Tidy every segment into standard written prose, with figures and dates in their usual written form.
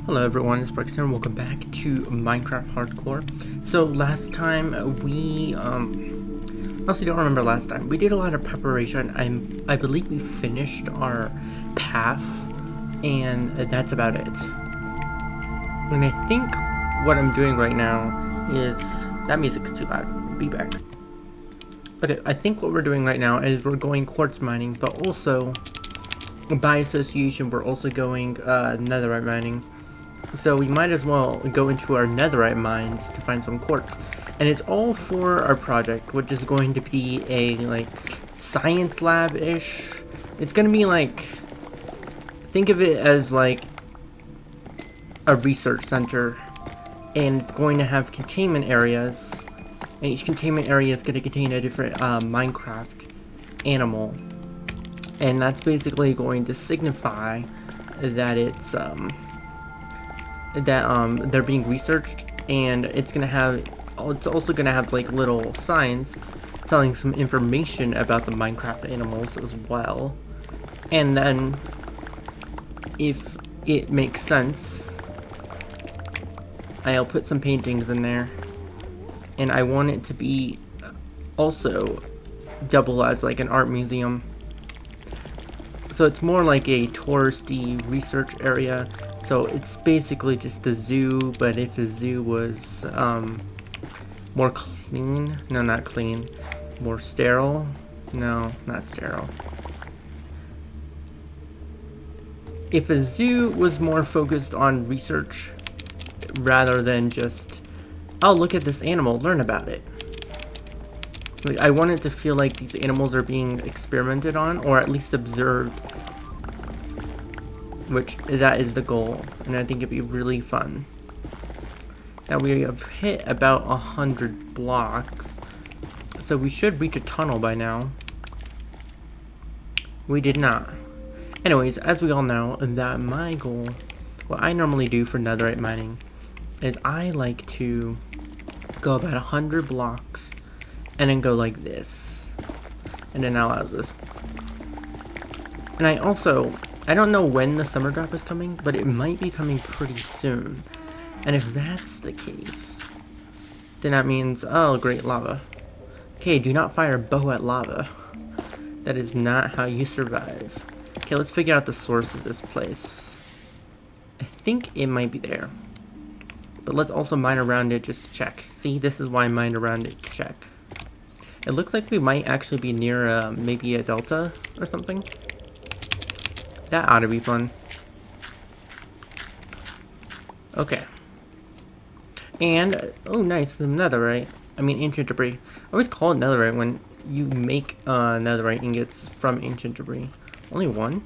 Hello everyone, it's Brexton and welcome back to Minecraft Hardcore. So last time we, honestly don't remember last time. We did a lot of preparation. I believe we finished our path and that's about it. And I think what I'm doing right now is, that music's too loud, be back. Okay, I think what we're doing right now is we're going quartz mining, but also by association we're also going netherite mining. So we might as well go into our netherite mines to find some quartz. And it's all for our project, which is going to be a, like, science lab-ish. It's going to be, like, think of it as, like, a research center. And it's going to have containment areas. And each containment area is going to contain a different Minecraft animal. And that's basically going to signify that it's, they're being researched, and it's also gonna have like little signs telling some information about the Minecraft animals as well. And then if it makes sense, I'll put some paintings in there, and I want it to be also double as like an art museum. So it's more like a touristy research area. So it's basically just a zoo, but if a zoo was more clean, no, not clean, more sterile, no, not sterile. If a zoo was more focused on research rather than just, oh, look at this animal, learn about it. Like, I want it to feel like these animals are being experimented on, or at least observed. Which, that is the goal, and I think it'd be really fun. Now we have hit about 100 blocks, so we should reach a tunnel by now. We did not. Anyways, as we all know, that my goal, what I normally do for netherite mining, is I like to go about 100 blocks, and then go like this, and then I'll have this. And I don't know when the summer drop is coming, but it might be coming pretty soon. And if that's the case, then that means, oh, great, lava. Okay, do not fire a bow at lava. That is not how you survive. Okay, let's figure out the source of this place. I think it might be there. But let's also mine around it just to check. See, this is why I mined around it to check. It looks like we might actually be near maybe a delta or something. That ought to be fun. Okay. And, oh nice, the netherite. I mean ancient debris. I always call it netherite when you make netherite ingots from ancient debris. Only one?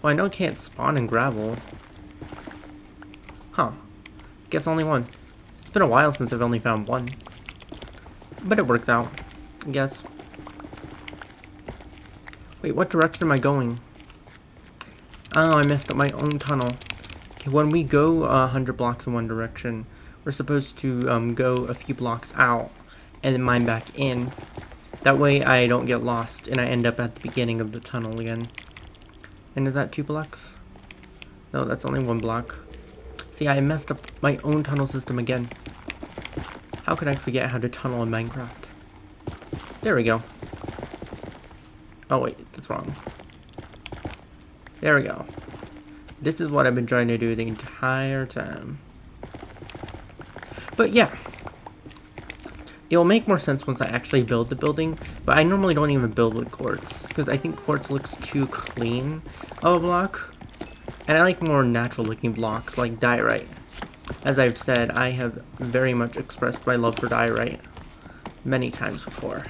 Well, I know it can't spawn in gravel. Huh. Guess only one. It's been a while since I've only found one. But it works out, I guess. Wait, what direction am I going? Oh, I messed up my own tunnel. Okay, when we go 100 blocks in one direction, we're supposed to go a few blocks out and then mine back in. That way I don't get lost and I end up at the beginning of the tunnel again. And is that 2 blocks? No, that's only 1 block. See, I messed up my own tunnel system again. How could I forget how to tunnel in Minecraft? There we go. Oh wait, that's wrong. There we go. This is what I've been trying to do the entire time. But yeah. It'll make more sense once I actually build the building, but I normally don't even build with quartz, because I think quartz looks too clean of a block. And I like more natural looking blocks like diorite. As I've said, I have very much expressed my love for diorite many times before.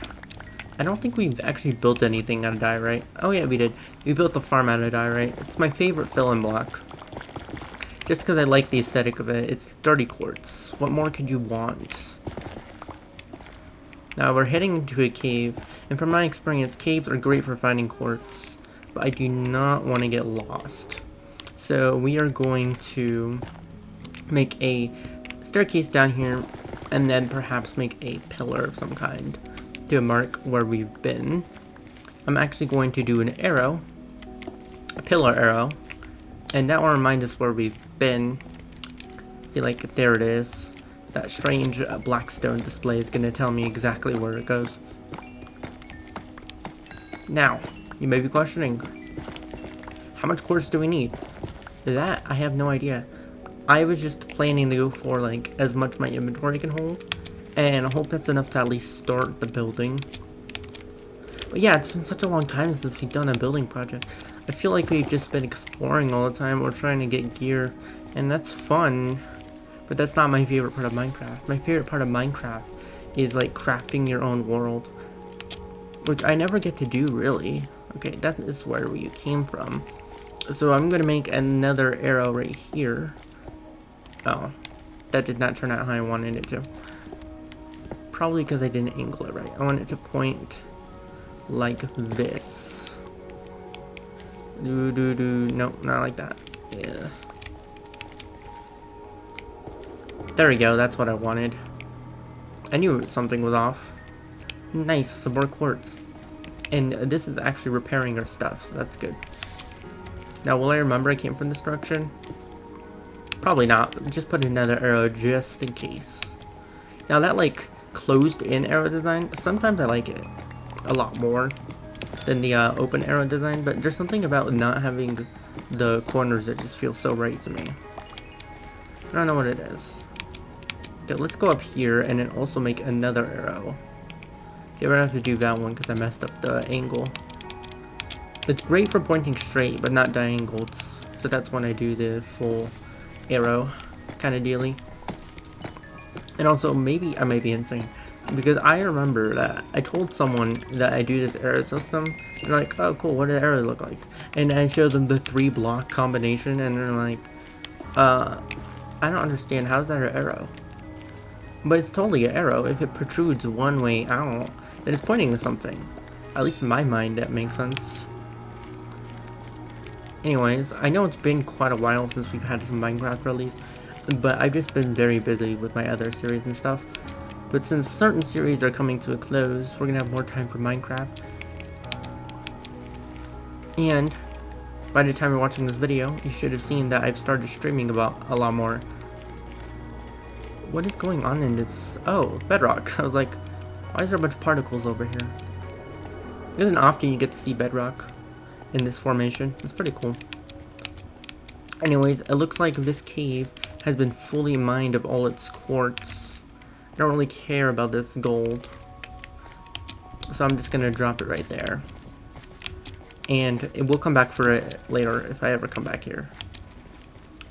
I don't think we've actually built anything out of diorite. Oh yeah, we did. We built the farm out of diorite. It's my favorite fill-in block. Just because I like the aesthetic of it. It's dirty quartz. What more could you want? Now we're heading into a cave, and from my experience, caves are great for finding quartz. But I do not want to get lost. So we are going to make a staircase down here, and then perhaps make a pillar of some kind to mark where we've been. I'm actually going to do an arrow, a pillar arrow, and that will remind us where we've spin. See, like, there it is. That strange black stone display is going to tell me exactly where it goes. Now, you may be questioning, how much quartz do we need? That, I have no idea. I was just planning to go for, like, as much my inventory can hold. And I hope that's enough to at least start the building. But yeah, it's been such a long time since we've done a building project. I feel like we've just been exploring all the time. We're trying to get gear. And that's fun. But that's not my favorite part of Minecraft. My favorite part of Minecraft is like crafting your own world. Which I never get to do really. Okay, that is where we came from. So I'm going to make another arrow right here. Oh, that did not turn out how I wanted it to. Probably because I didn't angle it right. I want it to point like this. Nope, not like that. Yeah. There we go, that's what I wanted. I knew something was off. Nice, some more quartz. And this is actually repairing our stuff, so that's good. Now, will I remember I came from this direction? Probably not. Just put another arrow just in case. Now, that, like, closed-in arrow design, sometimes I like it a lot more than the open arrow design, but there's something about not having the corners that just feel so right to me. I don't know what it is. Okay, let's go up here and then also make another arrow. Okay, we're gonna have to do that one because I messed up the angle. It's great for pointing straight, but not diagonals. So that's when I do the full arrow kind of dealy. And also, maybe I might be insane, because I remember that I told someone that I do this arrow system, and they're like, oh cool, what does the arrow look like? And I showed them the 3-block combination, and they're like, I don't understand, how's that an arrow? But it's totally an arrow. If it protrudes one way out, then it's pointing to something. At least in my mind, that makes sense. Anyways, I know it's been quite a while since we've had some Minecraft release, but I've just been very busy with my other series and stuff. But since certain series are coming to a close, we're gonna have more time for Minecraft. And by the time you're watching this video, you should have seen that I've started streaming about a lot more. What is going on in this? Oh, bedrock. I was like, why is there a bunch of particles over here? It isn't often you get to see bedrock in this formation. It's pretty cool. Anyways, it looks like this cave has been fully mined of all its quartz. I don't really care about this gold, so I'm just gonna drop it right there. And it will come back for it later if I ever come back here,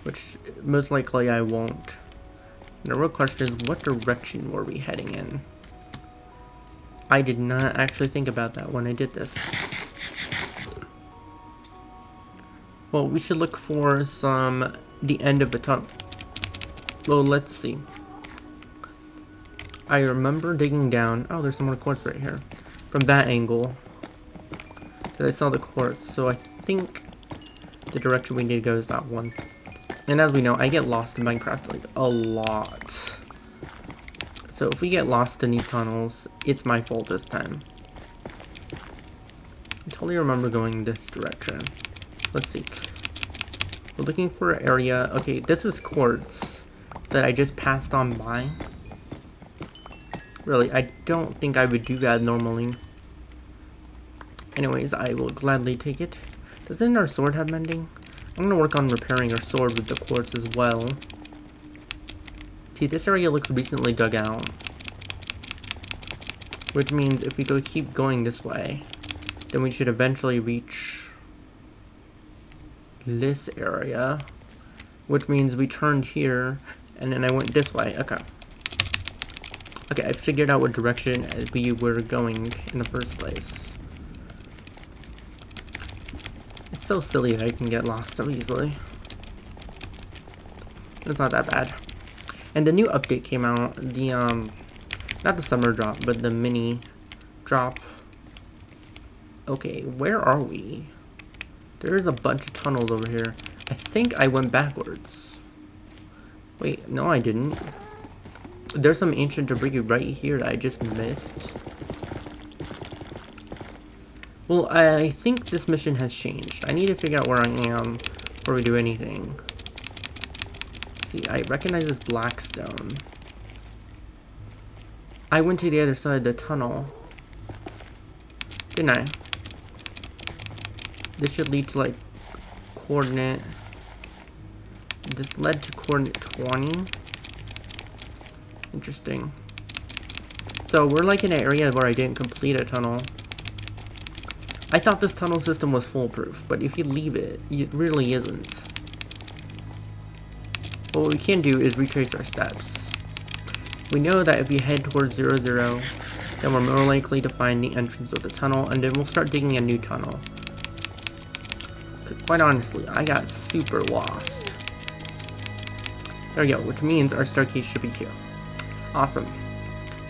which most likely I won't. The real question is, what direction were we heading in? I did not actually think about that when I did this. Well, we should look for the end of the tunnel. Well, let's see. I remember digging down. Oh, there's some more quartz right here. From that angle. Because I saw the quartz. So I think the direction we need to go is that one. And as we know, I get lost in Minecraft like a lot. So if we get lost in these tunnels, it's my fault this time. I totally remember going this direction. Let's see. We're looking for an area. Okay, this is quartz that I just passed on by. Really, I don't think I would do that normally. Anyways, I will gladly take it. Doesn't our sword have mending? I'm gonna work on repairing our sword with the quartz as well. See, this area looks recently dug out. Which means if we keep going this way, then we should eventually reach this area. Which means we turned here, and then I went this way. Okay. Okay, I figured out what direction we were going in the first place. It's so silly that I can get lost so easily. It's not that bad. And the new update came out, the not the summer drop, but the mini drop. Okay, where are we? There's a bunch of tunnels over here. I think I went backwards. Wait, no I didn't. There's some ancient debris right here that I just missed. Well, I think this mission has changed. I need to figure out where I am before we do anything. See, I recognize this black stone. I went to the other side of the tunnel. Didn't I? This should lead to like coordinate. This led to coordinate 20. Interesting. So we're like in an area where I didn't complete a tunnel. I thought this tunnel system was foolproof, but if you leave it, it really isn't. What we can do is retrace our steps. We know that if we head towards 0, 0, then we're more likely to find the entrance of the tunnel, and then we'll start digging a new tunnel. Because quite honestly, I got super lost. There we go, which means our staircase should be here. Awesome.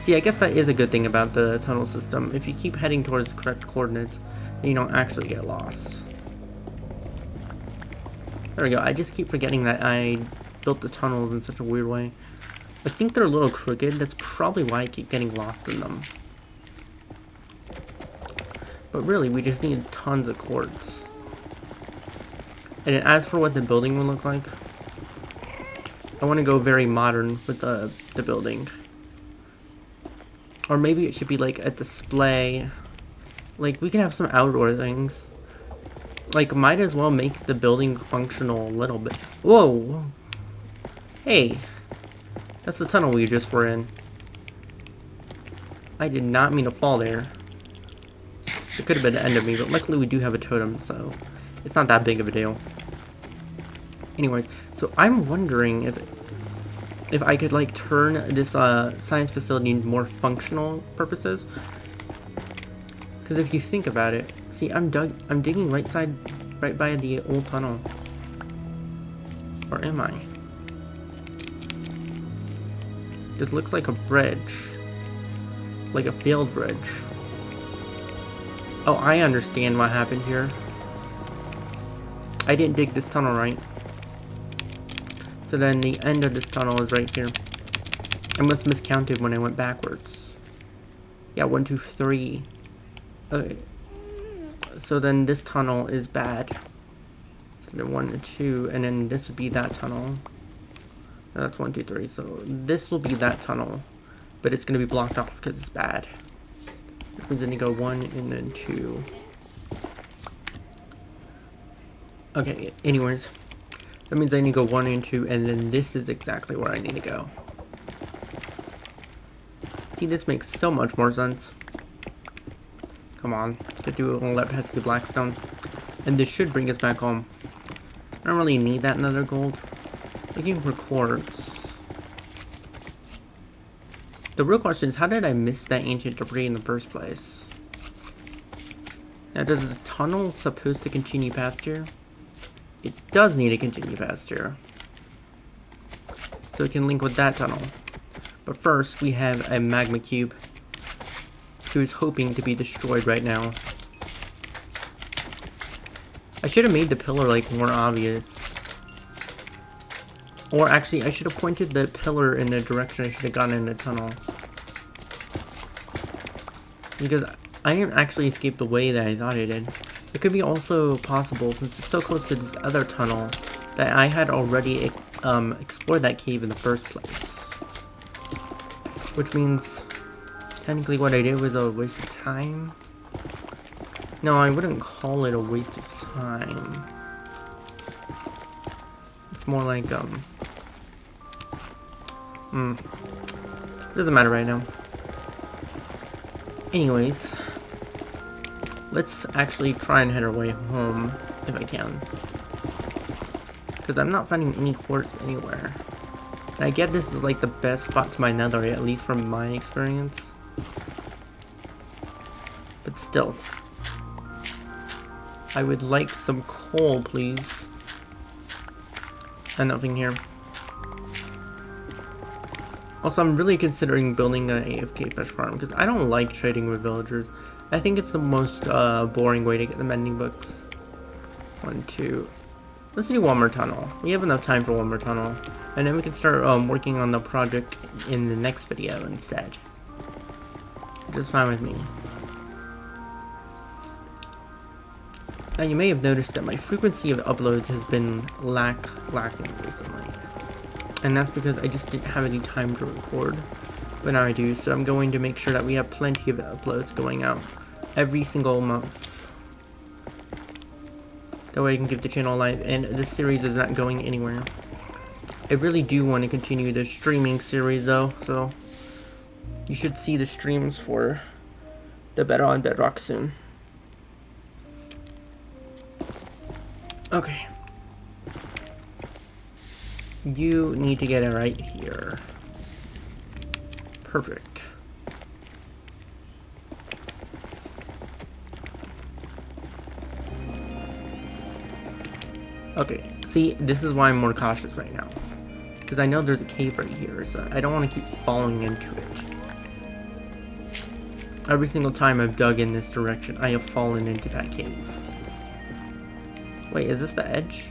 See, I guess that is a good thing about the tunnel system. If you keep heading towards the correct coordinates, then you don't actually get lost. There we go, I just keep forgetting that I built the tunnels in such a weird way. I think they're a little crooked. That's probably why I keep getting lost in them. But really, we just need tons of quartz. And as for what the building will look like, I want to go very modern with the building. Or maybe it should be like a display. Like, we can have some outdoor things. Like, might as well make the building functional a little bit. Whoa! Hey! That's the tunnel we just were in. I did not mean to fall there. It could have been the end of me, but luckily we do have a totem, so it's not that big of a deal. Anyways, so I'm wondering if I could like turn this science facility into more functional purposes. Because if you think about it, see, I'm digging right by the old tunnel. Or am I? This looks like a bridge. Like a failed bridge. Oh, I understand what happened here. I didn't dig this tunnel right. So then the end of this tunnel is right here. I must have miscounted when I went backwards. Yeah, 1, 2, 3. Okay. So then this tunnel is bad. So then 1 and 2, and then this would be that tunnel. That's 1, 2, 3. So this will be that tunnel, but it's gonna be blocked off because it's bad. Which means I need to go 1 and then 2. Okay. Anyways, that means I need to go 1 and 2, and then this is exactly where I need to go. See, this makes so much more sense. Come on, get through all that pesky blackstone, and this should bring us back home. I don't really need that nether gold. Looking for quartz. The real question is, how did I miss that ancient debris in the first place? Now, does the tunnel supposed to continue past here? It does need to continue past here. So it can link with that tunnel. But first, we have a magma cube who's hoping to be destroyed right now. I should have made the pillar like more obvious. Or actually, I should have pointed the pillar in the direction I should have gone in the tunnel. Because I didn't actually escape the way that I thought I did. It could be also possible, since it's so close to this other tunnel, that I had already explored that cave in the first place. Which means, technically what I did was a waste of time. No, I wouldn't call it a waste of time. It's more like, doesn't matter right now. Anyways, let's actually try and head our way home, if I can. Because I'm not finding any quartz anywhere. And I get this is like the best spot to my nether, at least from my experience. But still. I would like some coal, please. And nothing here. Also, I'm really considering building an AFK fish farm because I don't like trading with villagers. I think it's the most boring way to get the mending books. 1, 2. Let's do one more tunnel. We have enough time for one more tunnel. And then we can start working on the project in the next video instead. Just fine with me. Now you may have noticed that my frequency of uploads has been lacking recently. And that's because I just didn't have any time to record. But now I do, so I'm going to make sure that we have plenty of uploads going out every single month. That way I can keep the channel alive, and this series is not going anywhere. I really do want to continue the streaming series though, so you should see the streams for the Better on Bedrock soon. Okay. You need to get it right here. Perfect. Okay, see, this is why I'm more cautious right now. Because I know there's a cave right here, so I don't want to keep falling into it. Every single time I've dug in this direction, I have fallen into that cave. Wait, is this the edge?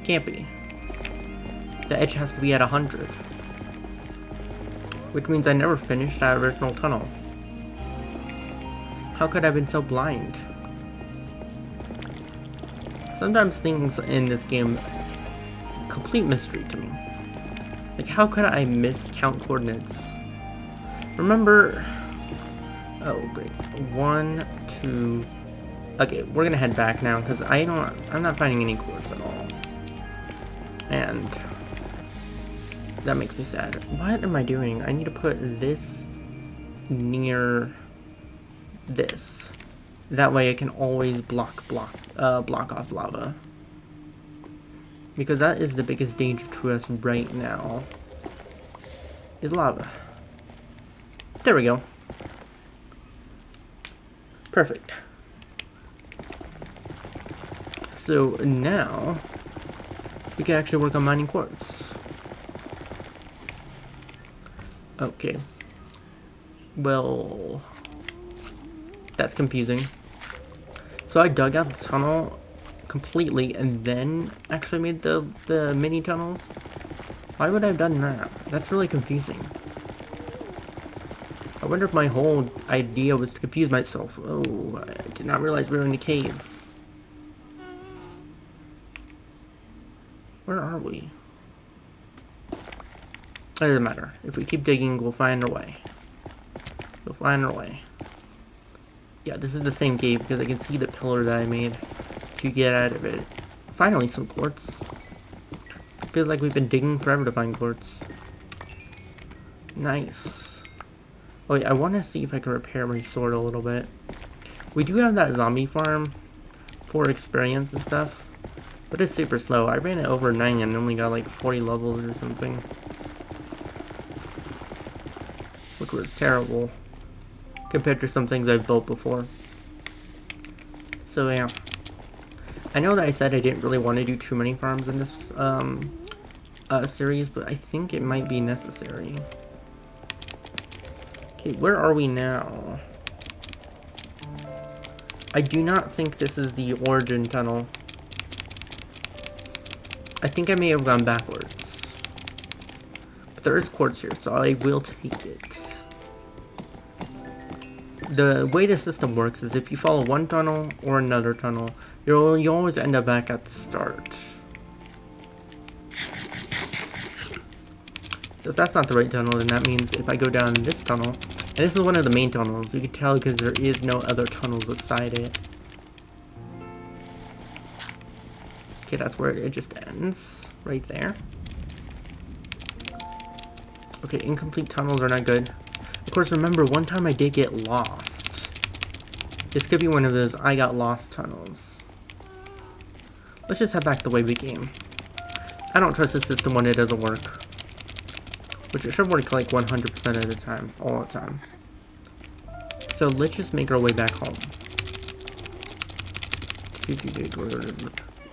Can't be. The edge has to be at 100. Which means I never finished that original tunnel. How could I have been so blind? Sometimes things in this game, complete mystery to me. Like, how could I miscount coordinates? Remember... Oh, great. 1, 2... Okay, we're gonna head back now, because I'm not finding any quartz at all. And that makes me sad. What am I doing? I need to put this near this. That way I can always block off lava. Because that is the biggest danger to us right now. Is lava. There we go. Perfect. So now we can actually work on mining quartz. Okay. Well, that's confusing. So I dug out the tunnel completely and then actually made the mini tunnels? Why would I have done that? That's really confusing. I wonder if my whole idea was to confuse myself. Oh, I did not realize we were in the cave. Where are we? It doesn't matter. If we keep digging, we'll find our way. We'll find our way. Yeah, this is the same cave because I can see the pillar that I made to get out of it. Finally, some quartz. It feels like we've been digging forever to find quartz. Nice. Oh, wait, I want to see if I can repair my sword a little bit. We do have that zombie farm for experience and stuff. But it's super slow. I ran it over 9 and only got like 40 levels or something. Which was terrible. Compared to some things I've built before. So yeah. I know that I said I didn't really want to do too many farms in this series, but I think it might be necessary. Okay, where are we now? I do not think this is the origin tunnel. I think I may have gone backwards. But there is quartz here, so I will take it. The way the system works is if you follow one tunnel or another tunnel, you always end up back at the start. So if that's not the right tunnel, then that means if I go down this tunnel, and this is one of the main tunnels, you can tell because there is no other tunnels beside it. Okay, that's where it just ends, right there. Okay, incomplete tunnels are not good. Of course, remember, one time I did get lost. This could be one of those I got lost tunnels. Let's just head back the way we came. I don't trust the system when it doesn't work. Which it should work like 100% of the time, all the time. So let's just make our way back home.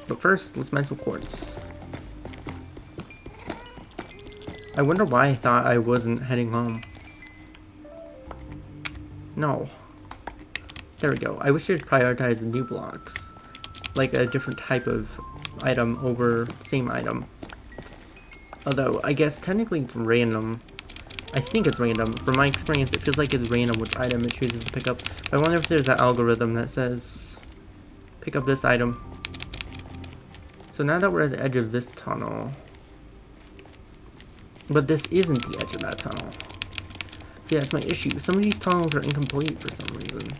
But first, let's mine some quartz. I wonder why I thought I wasn't heading home. No. There we go. I wish I'd prioritize the new blocks. Like a different type of item over same item. Although, I guess technically it's random. I think it's random. From my experience, it feels like it's random which item it chooses to pick up. I wonder if there's that algorithm that says, pick up this item. So now that we're at the edge of this tunnel, but this isn't the edge of that tunnel. See, that's my issue. Some of these tunnels are incomplete for some reason.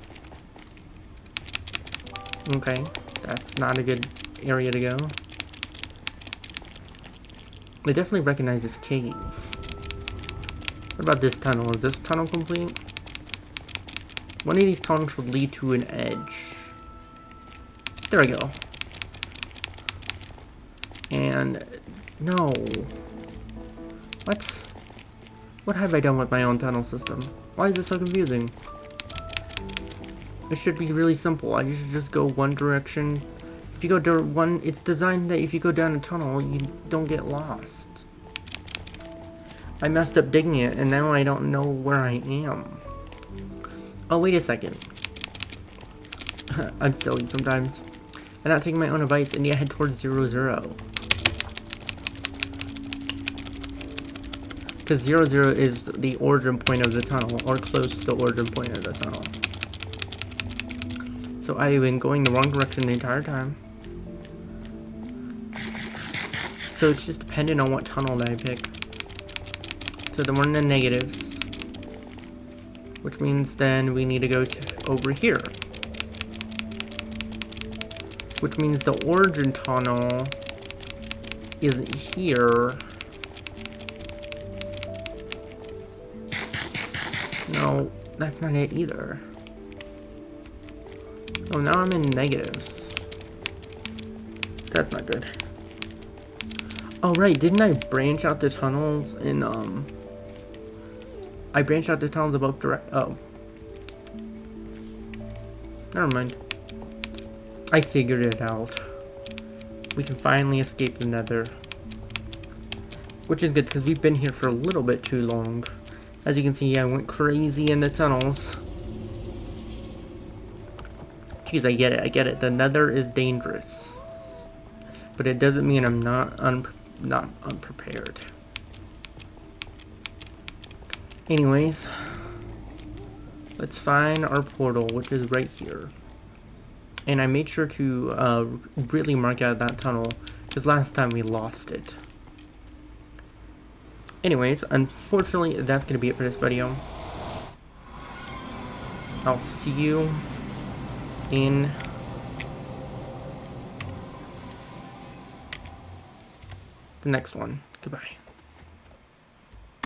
Okay, that's not a good area to go. I definitely recognize this cave. What about this tunnel? Is this tunnel complete? One of these tunnels would lead to an edge. There we go. And no. What have I done with my own tunnel system? Why is this so confusing? It should be really simple. I should just go one direction. If you go down one, it's designed that if you go down a tunnel, you don't get lost. I messed up digging it, and now I don't know where I am. Oh, wait a second. I'm silly sometimes. I'm not taking my own advice, and yet head towards 0, 0. Because 0, 0 is the origin point of the tunnel, or close to the origin point of the tunnel. So I've been going the wrong direction the entire time. So it's just dependent on what tunnel that I pick. So then we're in the negatives. Which means then we need to go to over here. Which means the origin tunnel isn't here. No, that's not it either. Oh, now I'm in negatives. That's not good. Oh, right, didn't I branch out the tunnels in, I branched out the tunnels above direct, oh. Never mind. I figured it out. We can finally escape the Nether. Which is good, because we've been here for a little bit too long. As you can see, I went crazy in the tunnels. Jeez, I get it. The Nether is dangerous. But it doesn't mean I'm not unprepared. Anyways, let's find our portal, which is right here. And I made sure to really mark out that tunnel, because last time we lost it. Anyways, unfortunately, that's going to be it for this video. I'll see you in the next one. Goodbye.